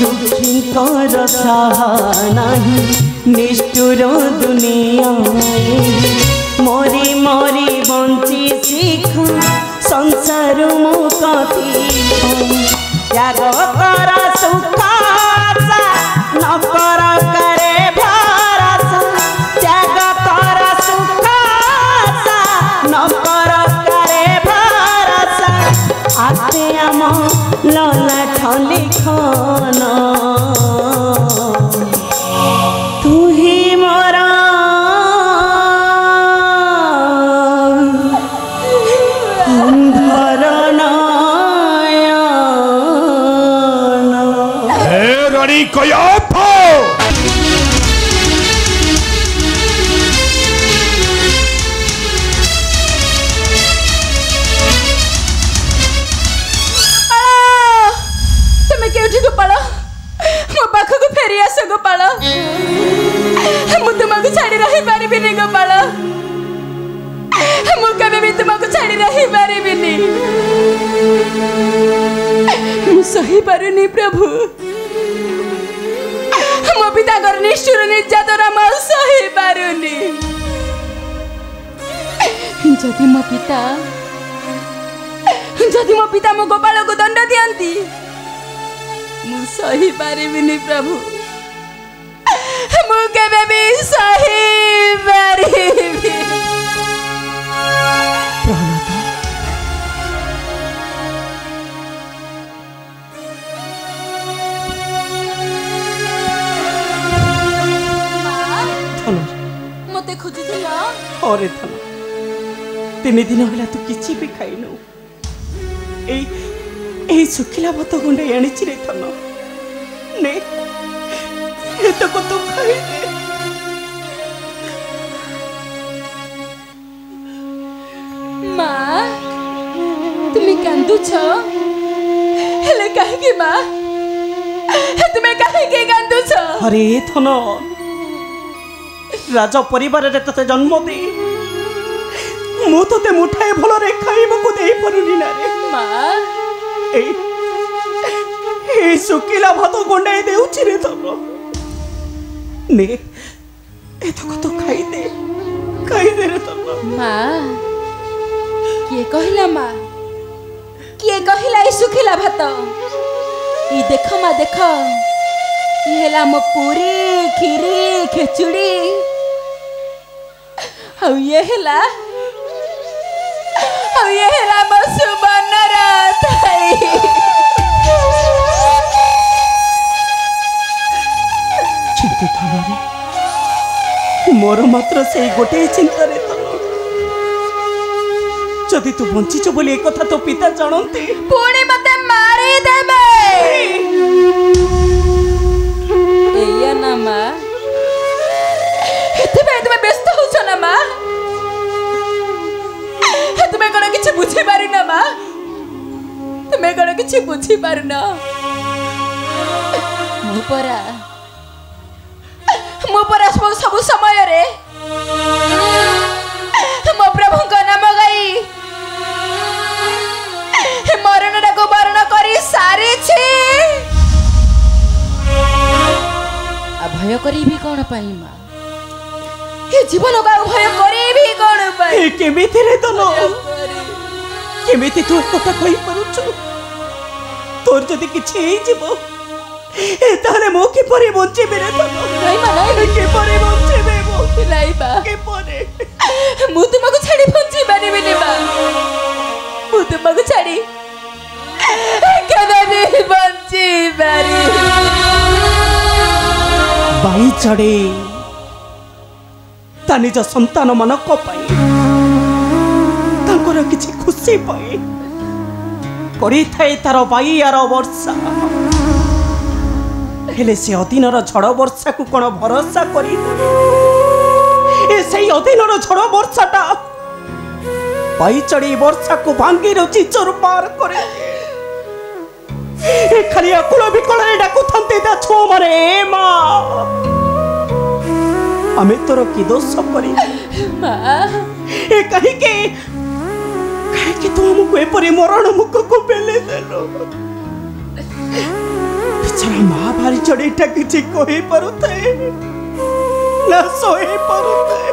दुखींकर सहानाही निष्ठुर दुनिया मरी मरी बंची शिख संसार मु कथि त्याग कर सुख न कर करे भरोसा त्याग कर सुख न कर करे भरोसा आते आम ललाट लिखन तू ही मोरा अंधर नयन हे रानी कयाफ गोपाल मो पाखक फेरी आस गोपाल मु तुमको छाड़ी रही पारिबिनी गोपाल मु केबे भी तुमको छाड़ी रही पारिबिनी मु सही पारुनी प्रभु मो पिता कर निष्ठुर निर्यातना मु सही पारुनी जदि मो पिता मो गोपाल को दंड दियंती मु सही पारिबिनी प्रभु मु केबे भी सही पारिबि प्रणता थन मते खोजुथिल अरे थन 3 दिन होला तू किछि भी खाइनु ए सुखिला भात गुंडे आनी रे थन ने तो को तू खाई दे माँ तुम्हें कांदु छो हेले काहे की माँ तुम्हें काहे की कांदु छो अरे थन राज परिवार रे तते जन्म दे मु तते मुठाए भलो रे खाइबो को देई परुनी ना रे माँ ए सुखिला भात गुंडे देउछि रे थन ने एतको तो खाई दे रे थन माँ किए कहला माँ किए कहला ई सुखिला भात ई देख माँ देख ई हेला मो पूरी खीरी खेचुड़ी औ ये हेला मो सुबर्णर थाई चिंतित रे मोर मात्र से गोटे चिंता रे थन जदि तू बंचीच बोली एक कथा तो पिता जानते पुणी मते मारी देबे एया ना माँ एते तुम व्यस्त हो ना माँ तुम्हें कौन किसी बुझी पार ना माँ तुम्हें कौन किसी बुझी पार ना मो परा सब समय रे मो प्रभु का नाम गाई मरण को वर्ण करी सारी भय करी भी कौन पाई माँ जीवन का भय करी भी कौन पाई केमिति रे तनो केमिति तू कथा कहि परुछु तोर जदि किछि हेइ जिवो ए तारे मो के परे बंचे बेरे तनो नहीं माना के परे बंचे बेबो नहीं बा के परे मु तुमको छाड़ी बंची बानी बिनी बा मु तुमको छाड़ी केबे भी बंची बारी बाई चढ़े ता निज संतान मन को पाई तांकर किछि खुशी पाई करी थाए तार बाई यार वर्षा हेले से अधीनर झड़ वर्षा को कोन भरोसा करी ए सही अधीनर झड़ वर्षाटा बाई चढ़ी वर्षा को भांगी रची चोर पार करे ए खाली अकुल विकल डाकू थांते ता छो मारे मां आमे तोर की दोष करी माँ ए कहीं के तू हमको एपरी मरण मुख को पेले देलो बेचारा महाभारी चढ़ीटा किसी कही पारुଥାଏ ना सही पारुଥାଏ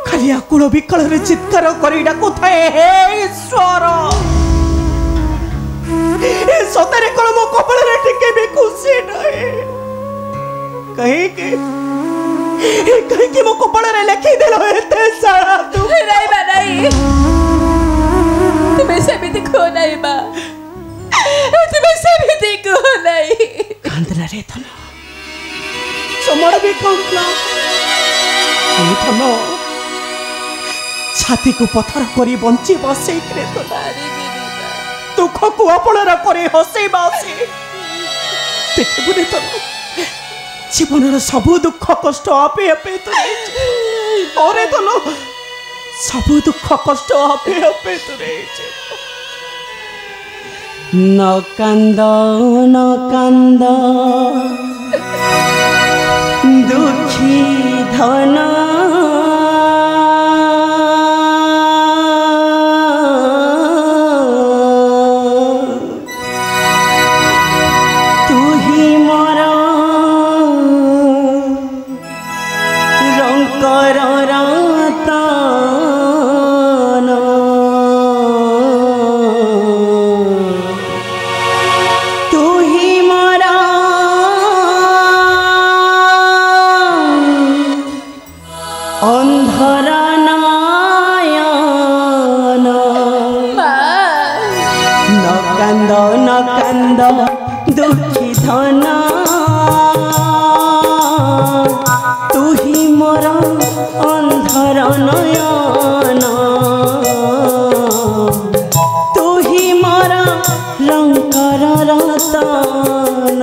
खाली आकुल विकल चित्कार करी डाकुଥାଏ हे ईश्वर ए सतरे कल मो कपाल रे टिके भी खुशी नहीं कहीं कि मो कपाल रे लिखि देलो एते सारा तू नहीं बा नहीं तुम्हें सेमिति को नहीं बा तुम्हें सेमिति को नहीं कांदला रे धन समर भी कांदला ए धन छाती को पत्थर करी बंची बसे करे तो दुख को अपनर करे हसे बासे देखबुने तो जीवन सब दुख कष्ट आपे आपे तो और तो सब दुख कष्ट आपे आपे तो न कांद दुखी धन दुखी धन तू ही मोर अंधर नयन तू ही मोर लंकर रतन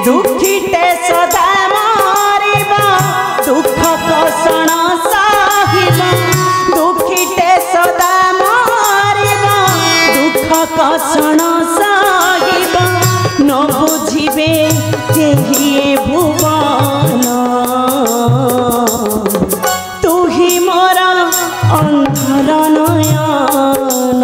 दुखीटे सदा मारिबा दुख कषण साहिबा दुखीटे सदा मारिबा दुख कषण साहिबा न बुझिबे केहि भुवन तू ही मोर अंधर नयन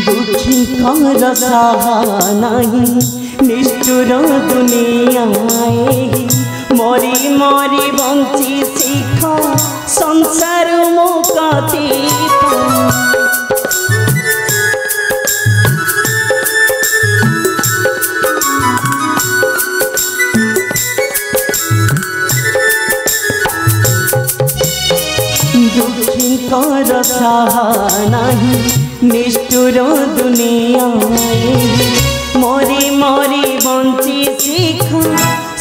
दुखी कर सहा नहीं निष्ठुर दुनिया मरी मरी बंची शिख संसार मुक्ति दुखी कर सहा नहीं निष्ठुर दुनिया मरी मरी बंची शिख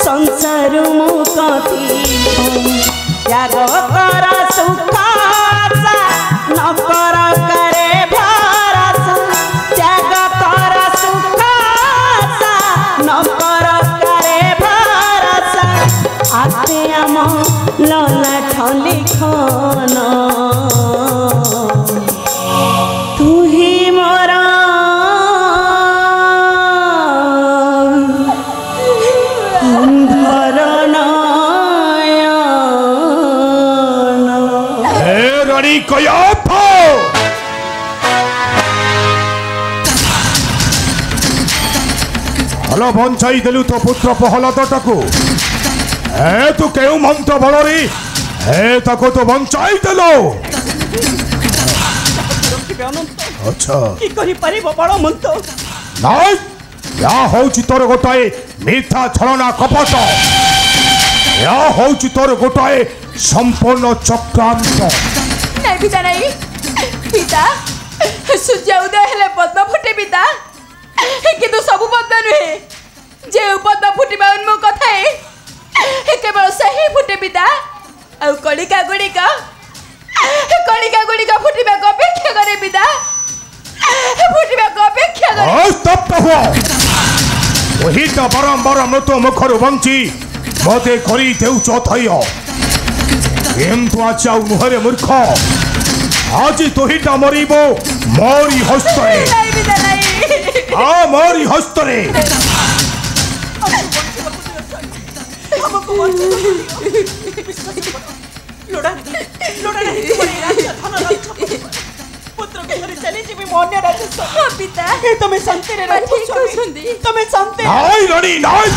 संसार मुक्ति त्याग कर सुख न कर करे भरोसा त्याग कर सुख न कर करे भरोसा आते आम ललाठ लिखन तू ही मोरा अंधर नयन हे रणी कयाफ भल बंचाई देलु तो पुत्र प्रहलादटाकू हे तू केउ मंत्र बलरी हे ताको तो बंचाई देलो अच्छा की करि परिबो बड़ मंत्र नाइ या होउची तोर गोटाए मिथ्या छलना कपट या होउची तोर गोटाए संपूर्ण चक्रांत नहीं पिता नहीं पिता सूर्य उदय हेले पद्म फुटे पिता किंतु सबु पद्म नुहे जे पद्म फुटिबा उन्मुख थाए केवल सही फुटे पिता आ कलिका गुड़िक समाप्त हुआ वही बारंबार मृत मुखर बंची मते करी देउछ थय एमतु आज मुहरे मूर्ख आज तोहिटा मरिबो मोरी हस्तरे मोरी हस्तरे तुम्हें शांति रे तुम्हें शांति नाई रानी नाई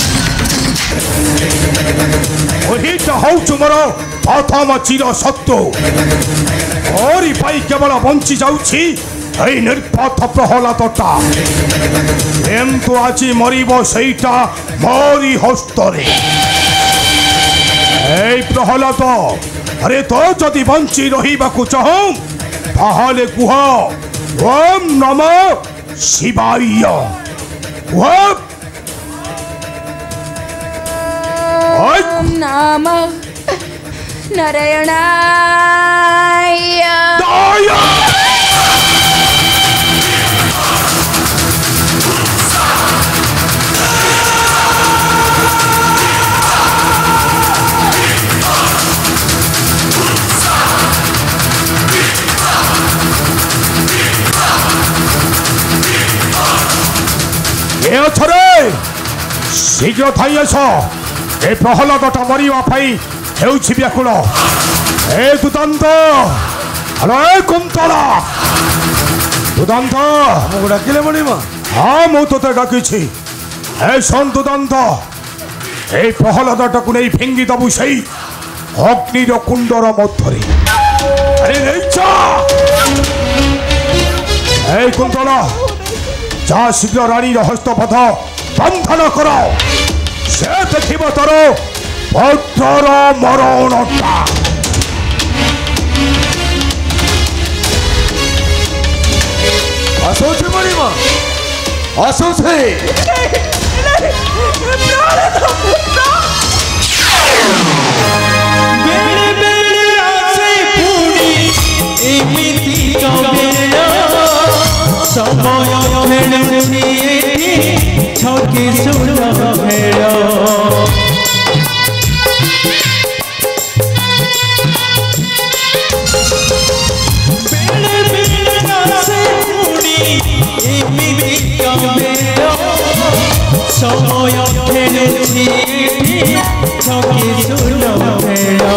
ओहिटा हौचु मोर प्रथम चिर सत्य ओरी पाई केवल बंची जाउछि এই নির্পথ প্রহ্লাদটা এমতু আজি মরিব সেইটা মরি হস্তরে এই প্রহ্লাদ আরে তো যদি বঞ্চি রহিবাকু চাহু তাহলে কুহ ওম নমঃ শিবায় ওম नमः नारायणाय দায়া शीघ्र थाई आस ए प्रहलादटा मरिवा पाई हेउछि व्याकुल ए दुदंत अरे कुंतला दुदंत हमको डाकिले मणिमा हाँ मु तोते डाकिछि ए सन दुदंत ए प्रहलादटाकु नै फेंगी दबु सेई अग्निर कुंडर मध्यरे अरे नेचा ए कुंतला जा शीघ्र रानी हस्तपथ बंधन कर से देखिब तोर पुत्र मरणटा आसोछे मणिमा आसोछे बेले बेले आसे पुणी एमिति कबेला समय भेलुनी छके सुन भेला बेले बेले आसे पुणी एमिति कबेला समय भेलुनी छके सुन भेला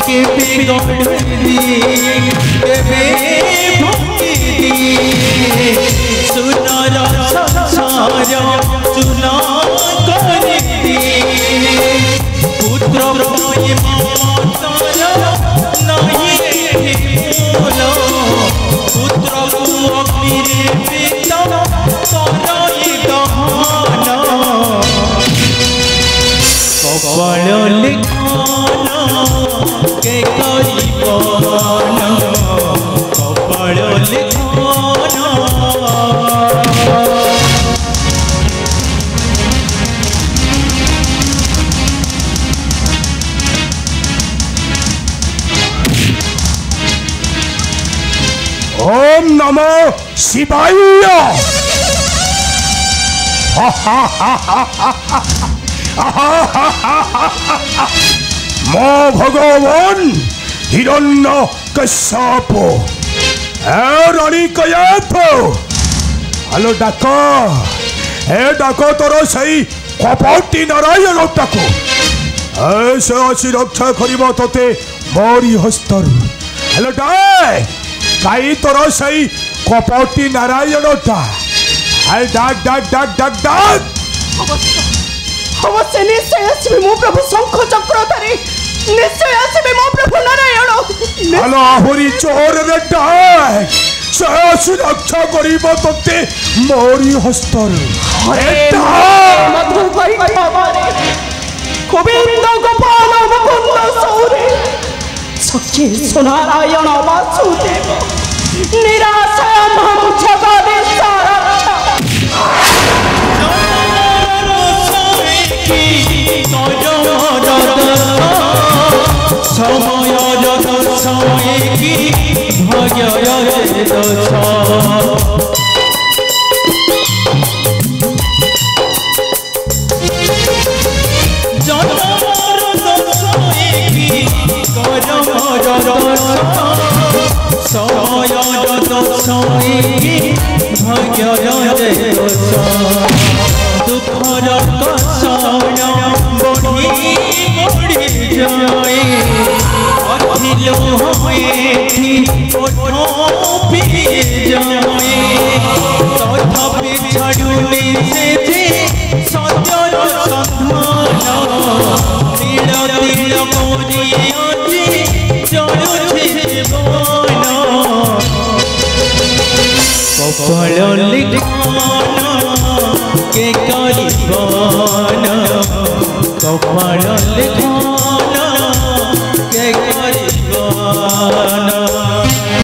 केबे गंडी केबे सुनर संसार चुना करती पुत्र प्रेम ममतार नहीं मूल पुत्र अग्नि पिता करई दहन कपाल लिखन के करिबन कपाल लिखन ओम नमो शिवाय मो भगवान हिरण्य कश्यप रानी कयाथ हेलो डाक ए डाक तोर सही कपटी नारायण टाक से अच्छी रक्षा कर ते मोरी हस्तर हेलो डाक कई तोर सही कपटी नारायण टा डाक डाक डाक डाक डाक अवश्य निश्चय आसबे मो प्रभु शंख चक्रधारी निश्चय आसबे मो प्रभु नारायण हेलो आहुरी चोर रे डाक से अच्छी रक्षा कर ते मोरी हस्तर गोविंद गोपाल मुकुंद सौरे सखी नारायण वासुदेव निराशय मम जगदीश समय समय की भाग्य ସମୟର ଦୋଷ ଭାଗ୍ୟର ଦୋଷ ଦୁଃଖର କଷଣ ବଢ଼ି ବଢ଼ି ଯାଏ ଅଖିଲ ଏଠି ଓଠ ପିଯାଏ ତଥାପି ଛାଡ଼ୁନି ସେ ଯେ ସତ୍ୟର ସନ୍ଧାନ ତୀର ତୀର ମୋରି ଅଛି ଚଳୁଛି ଜୀବନ କପାଳ ଲିଖନ କେ କରିବନ କପାଳ ଲିଖନ କେ କରିବନ